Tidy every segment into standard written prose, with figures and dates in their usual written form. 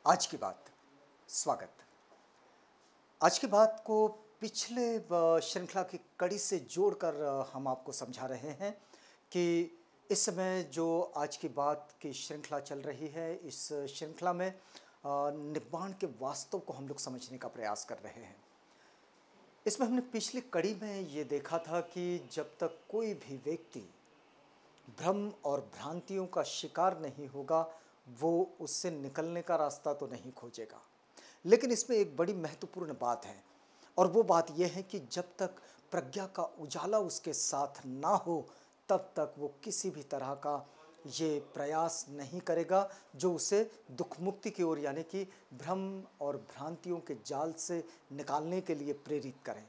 आज की बात स्वागत। आज की बात को पिछले श्रृंखला की कड़ी से जोड़कर हम आपको समझा रहे हैं कि इस समय जो आज की बात की श्रृंखला चल रही है, इस श्रृंखला में निर्माण के वास्तव को हम लोग समझने का प्रयास कर रहे हैं। इसमें हमने पिछली कड़ी में ये देखा था कि जब तक कोई भी व्यक्ति भ्रम और भ्रांतियों का शिकार नहीं होगा, वो उससे निकलने का रास्ता तो नहीं खोजेगा। लेकिन इसमें एक बड़ी महत्वपूर्ण बात है, और वो बात यह है कि जब तक प्रज्ञा का उजाला उसके साथ ना हो, तब तक वो किसी भी तरह का ये प्रयास नहीं करेगा जो उसे दुख मुक्ति की ओर, यानी कि भ्रम और भ्रांतियों के जाल से निकालने के लिए प्रेरित करें।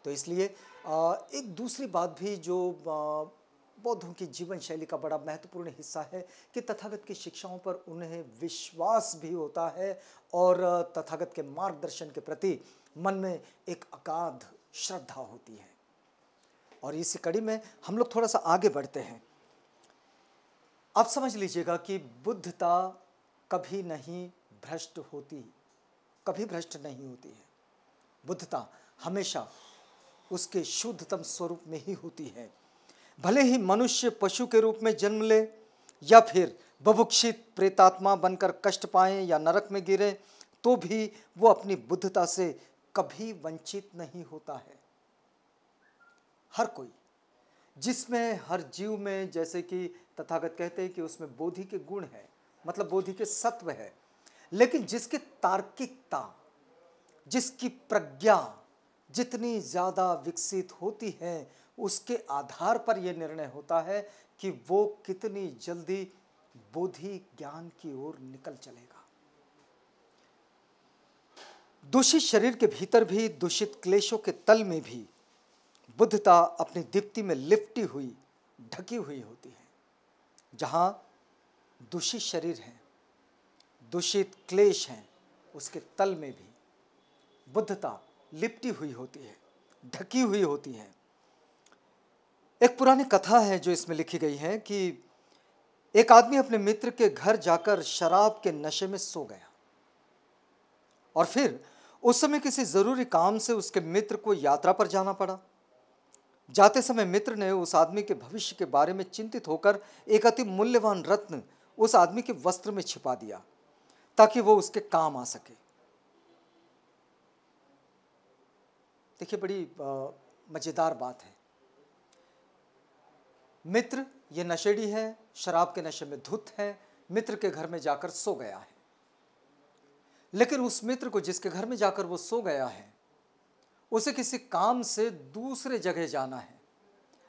तो इसलिए एक दूसरी बात भी जो बौद्धों की जीवन शैली का बड़ा महत्वपूर्ण हिस्सा है कि तथागत की शिक्षाओं पर उन्हें विश्वास भी होता है और तथागत के मार्गदर्शन के प्रति मन में एक अगाध श्रद्धा होती है। और इसी कड़ी में हम लोग थोड़ा सा आगे बढ़ते हैं। आप समझ लीजिएगा कि बुद्धता कभी नहीं भ्रष्ट होती, कभी भ्रष्ट नहीं होती है। बुद्धता हमेशा उसके शुद्धतम स्वरूप में ही होती है। भले ही मनुष्य पशु के रूप में जन्म ले या फिर बुभुक्षित प्रेतात्मा बनकर कष्ट पाए या नरक में गिरे, तो भी वो अपनी बुद्धता से कभी वंचित नहीं होता है। हर कोई, जिसमें हर जीव में, जैसे कि तथागत कहते हैं कि उसमें बोधि के गुण है, मतलब बोधि के सत्व है, लेकिन जिसकी तार्किकता, जिसकी प्रज्ञा जितनी ज़्यादा विकसित होती है, उसके आधार पर यह निर्णय होता है कि वो कितनी जल्दी बोधि ज्ञान की ओर निकल चलेगा। दूषित शरीर के भीतर भी, दूषित क्लेशों के तल में भी बुद्धता अपनी दीप्ति में लिपटी हुई, ढकी हुई होती है। जहां दूषित शरीर है, दूषित क्लेश हैं, उसके तल में भी बुद्धता लिपटी हुई होती है, ढकी हुई होती है। एक पुरानी कथा है जो इसमें लिखी गई है कि एक आदमी अपने मित्र के घर जाकर शराब के नशे में सो गया, और फिर उस समय किसी जरूरी काम से उसके मित्र को यात्रा पर जाना पड़ा। जाते समय मित्र ने उस आदमी के भविष्य के बारे में चिंतित होकर एक अति मूल्यवान रत्न उस आदमी के वस्त्र में छिपा दिया ताकि वो उसके काम आ सके। देखिए, बड़ी मजेदार बात है। मित्र ये नशेड़ी है, शराब के नशे में धुत है, मित्र के घर में जाकर सो गया है। लेकिन उस मित्र को, जिसके घर में जाकर वो सो गया है, उसे किसी काम से दूसरे जगह जाना है।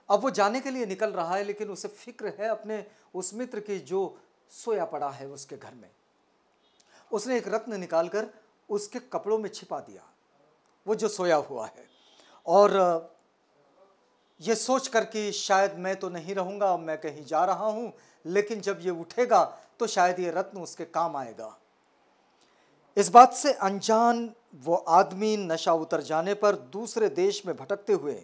अब वो जाने के लिए निकल रहा है, लेकिन उसे फिक्र है अपने उस मित्र की जो सोया पड़ा है उसके घर में। उसने एक रत्न निकालकर उसके कपड़ों में छिपा दिया, वो जो सोया हुआ है, और ये सोच कर कि शायद मैं तो नहीं रहूंगा, मैं कहीं जा रहा हूं, लेकिन जब ये उठेगा तो शायद ये रत्न उसके काम आएगा। इस बात से अनजान वो आदमी नशा उतर जाने पर दूसरे देश में भटकते हुए,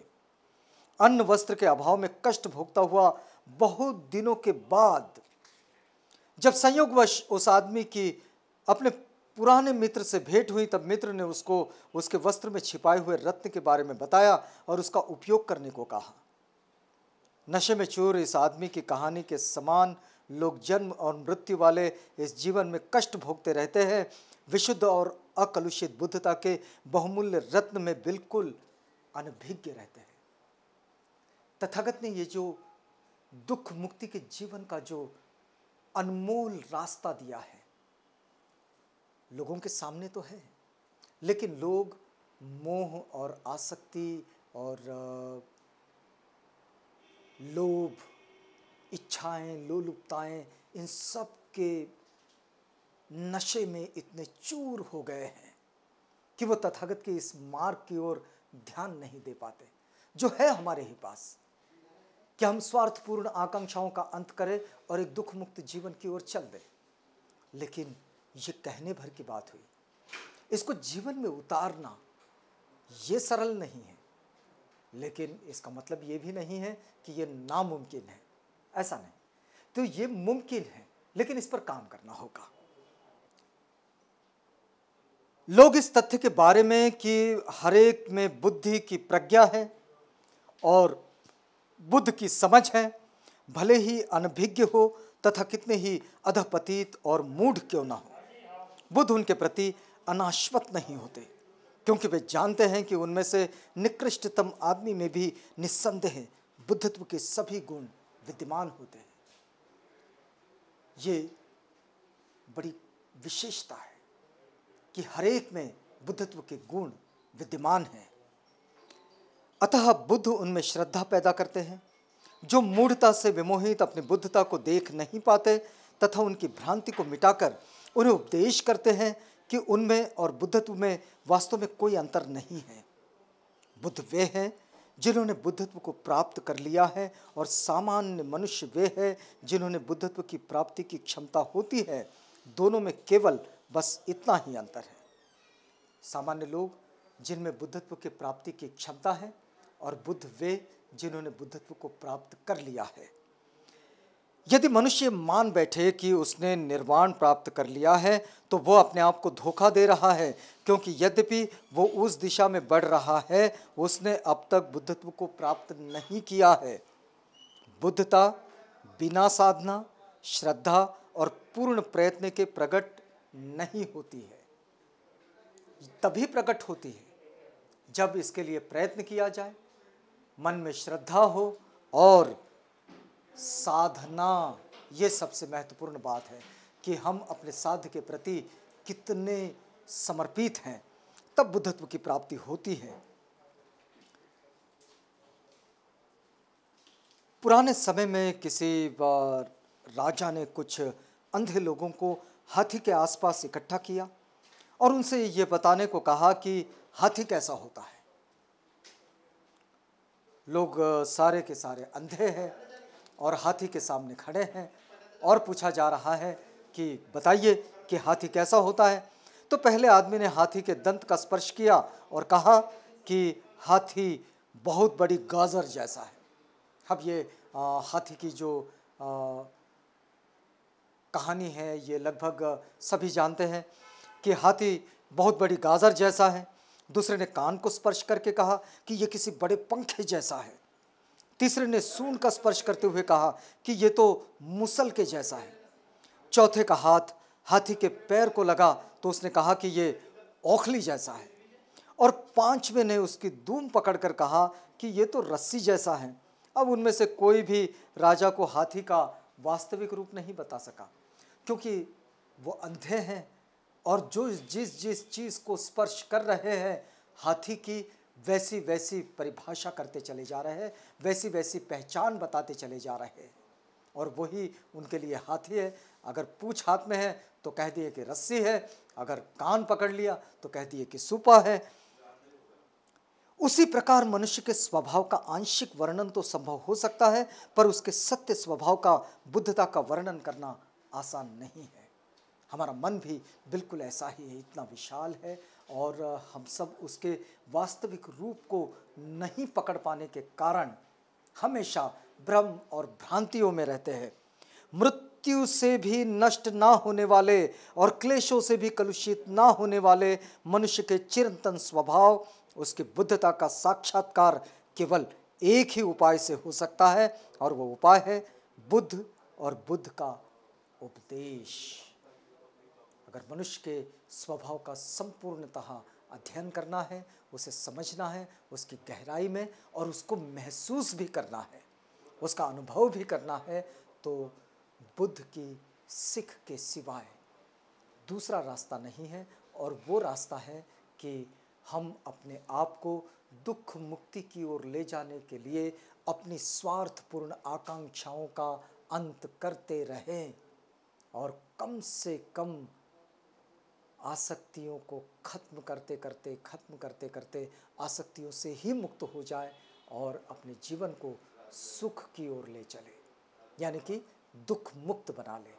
अन्न वस्त्र के अभाव में कष्ट भोगता हुआ, बहुत दिनों के बाद जब संयोगवश उस आदमी की अपने पुराने मित्र से भेंट हुई, तब मित्र ने उसको उसके वस्त्र में छिपाए हुए रत्न के बारे में बताया और उसका उपयोग करने को कहा। नशे में चूर इस आदमी की कहानी के समान लोग जन्म और मृत्यु वाले इस जीवन में कष्ट भोगते रहते हैं, विशुद्ध और अकलुषित बुद्धता के बहुमूल्य रत्न में बिल्कुल अनभिज्ञ रहते हैं। तथागत ने ये जो दुख मुक्ति के जीवन का जो अनमोल रास्ता दिया है, लोगों के सामने तो है, लेकिन लोग मोह और आसक्ति और लोभ, इच्छाएं, लोलुपताएं, इन सब के नशे में इतने चूर हो गए हैं कि वो तथागत के इस मार्ग की ओर ध्यान नहीं दे पाते जो है हमारे ही पास, कि हम स्वार्थपूर्ण आकांक्षाओं का अंत करें और एक दुख मुक्त जीवन की ओर चल दें। लेकिन ये कहने भर की बात हुई, इसको जीवन में उतारना ये सरल नहीं है, लेकिन इसका मतलब ये भी नहीं है कि ये नामुमकिन है, ऐसा नहीं। तो ये मुमकिन है, लेकिन इस पर काम करना होगा। लोग इस तथ्य के बारे में कि हर एक में बुद्धि की प्रज्ञा है और बुद्ध की समझ है, भले ही अनभिज्ञ हो तथा कितने ही अधपतित और मूढ़ क्यों ना हो, बुद्ध उनके प्रति अनाश्वत नहीं होते, क्योंकि वे जानते हैं कि उनमें से निकृष्टतम आदमी में भी निस्संदेह बुद्धत्व के सभी गुण विद्यमान होते हैं। ये बड़ी विशेषता है कि हर एक में बुद्धत्व के गुण विद्यमान हैं। अतः बुद्ध उनमें श्रद्धा पैदा करते हैं, जो मूढ़ता से विमोहित अपनी बुद्धता को देख नहीं पाते तथा उनकी भ्रांति को मिटाकर उन्हें उपदेश करते हैं कि उनमें और बुद्धत्व में वास्तव में कोई अंतर नहीं है। बुद्ध वे हैं जिन्होंने बुद्धत्व को प्राप्त कर लिया है और सामान्य मनुष्य वे हैं जिन्होंने बुद्धत्व की प्राप्ति की क्षमता होती है। दोनों में केवल बस इतना ही अंतर है। सामान्य लोग जिनमें बुद्धत्व की प्राप्ति की क्षमता है और बुद्ध वे जिन्होंने बुद्धत्व को प्राप्त कर लिया है। यदि मनुष्य मान बैठे कि उसने निर्वाण प्राप्त कर लिया है तो वह अपने आप को धोखा दे रहा है, क्योंकि यद्यपि वो उस दिशा में बढ़ रहा है, उसने अब तक बुद्धत्व को प्राप्त नहीं किया है। बुद्धता बिना साधना, श्रद्धा और पूर्ण प्रयत्न के प्रकट नहीं होती है। तभी प्रकट होती है जब इसके लिए प्रयत्न किया जाए, मन में श्रद्धा हो और साधना। ये सबसे महत्वपूर्ण बात है कि हम अपने साध्य के प्रति कितने समर्पित हैं, तब बुद्धत्व की प्राप्ति होती है। पुराने समय में किसी राजा ने कुछ अंधे लोगों को हाथी के आसपास इकट्ठा किया और उनसे ये बताने को कहा कि हाथी कैसा होता है। लोग सारे के सारे अंधे हैं और हाथी के सामने खड़े हैं और पूछा जा रहा है कि बताइए कि हाथी कैसा होता है। तो पहले आदमी ने हाथी के दंत का स्पर्श किया और कहा कि हाथी बहुत बड़ी गाजर जैसा है। अब ये हाथी की जो कहानी है ये लगभग सभी जानते हैं कि हाथी बहुत बड़ी गाजर जैसा है। दूसरे ने कान को स्पर्श करके कहा कि ये किसी बड़े पंखे जैसा है। तीसरे ने सूंड का स्पर्श करते हुए कहा कि ये तो मुसल के जैसा है। चौथे का हाथ हाथी के पैर को लगा तो उसने कहा कि ये ओखली जैसा है। और पांचवें ने उसकी दूम पकड़कर कहा कि ये तो रस्सी जैसा है। अब उनमें से कोई भी राजा को हाथी का वास्तविक रूप नहीं बता सका, क्योंकि वो अंधे हैं और जो जिस जिस चीज़ को स्पर्श कर रहे हैं हाथी की वैसी वैसी परिभाषा करते चले जा रहे हैं, वैसी वैसी पहचान बताते चले जा रहे हैं और वही उनके लिए हाथी है। अगर पूंछ हाथ में है तो कह दिए कि रस्सी है, अगर कान पकड़ लिया तो कह दिए कि सूपा है। उसी प्रकार मनुष्य के स्वभाव का आंशिक वर्णन तो संभव हो सकता है, पर उसके सत्य स्वभाव का, बुद्धता का वर्णन करना आसान नहीं है। हमारा मन भी बिल्कुल ऐसा ही है, इतना विशाल है और हम सब उसके वास्तविक रूप को नहीं पकड़ पाने के कारण हमेशा भ्रम और भ्रांतियों में रहते हैं। मृत्यु से भी नष्ट ना होने वाले और क्लेशों से भी कलुषित ना होने वाले मनुष्य के चिरंतन स्वभाव, उसकी बुद्धता का साक्षात्कार केवल एक ही उपाय से हो सकता है और वो उपाय है बुद्ध और बुद्ध का उपदेश। अगर मनुष्य के स्वभाव का संपूर्णतः अध्ययन करना है, उसे समझना है उसकी गहराई में और उसको महसूस भी करना है, उसका अनुभव भी करना है, तो बुद्ध की सीख के सिवाय दूसरा रास्ता नहीं है। और वो रास्ता है कि हम अपने आप को दुख मुक्ति की ओर ले जाने के लिए अपनी स्वार्थपूर्ण आकांक्षाओं का अंत करते रहें और कम से कम आसक्तियों को खत्म करते करते आसक्तियों से ही मुक्त हो जाए और अपने जीवन को सुख की ओर ले चले, यानी कि दुख मुक्त बना ले।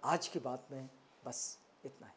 आज की बात में बस इतना ही।